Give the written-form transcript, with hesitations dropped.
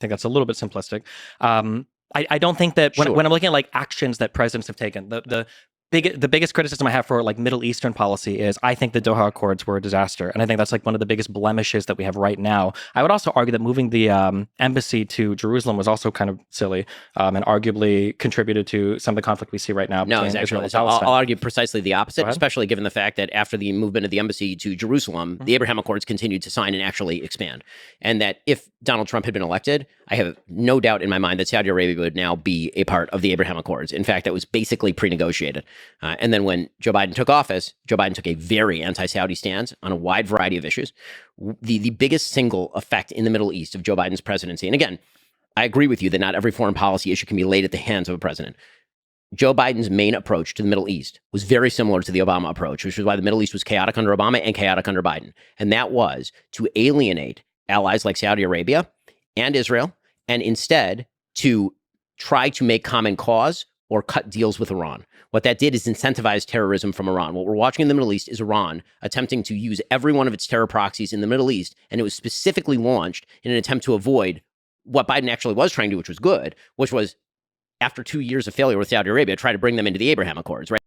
think that's a little bit simplistic. I don't think that when I'm looking at like actions that presidents have taken, the biggest criticism I have for like Middle Eastern policy is I think the Doha Accords were a disaster, and I think that's like one of the biggest blemishes that we have right now. I would also argue that moving the embassy to Jerusalem was also kind of silly, and arguably contributed to some of the conflict we see right now. No, exactly. So I'll argue precisely the opposite, especially given the fact that after the movement of the embassy to Jerusalem, the Abraham Accords continued to sign and actually expand, and that if Donald Trump had been elected, I have no doubt in my mind that Saudi Arabia would now be a part of the Abraham Accords. In fact, that was basically pre-negotiated. And then when Joe Biden took office, Joe Biden took a very anti-Saudi stance on a wide variety of issues. The biggest single effect in the Middle East of Joe Biden's presidency, and again, I agree with you that not every foreign policy issue can be laid at the hands of a president. Joe Biden's main approach to the Middle East was very similar to the Obama approach, which is why the Middle East was chaotic under Obama and chaotic under Biden. And that was to alienate allies like Saudi Arabia and Israel, and instead to try to make common cause or cut deals with Iran. What that did is incentivize terrorism from Iran. What we're watching in the Middle East is Iran attempting to use every one of its terror proxies in the Middle East, and it was specifically launched in an attempt to avoid what Biden actually was trying to do, which was good, which was, after 2 years of failure with Saudi Arabia, try to bring them into the Abraham Accords, right?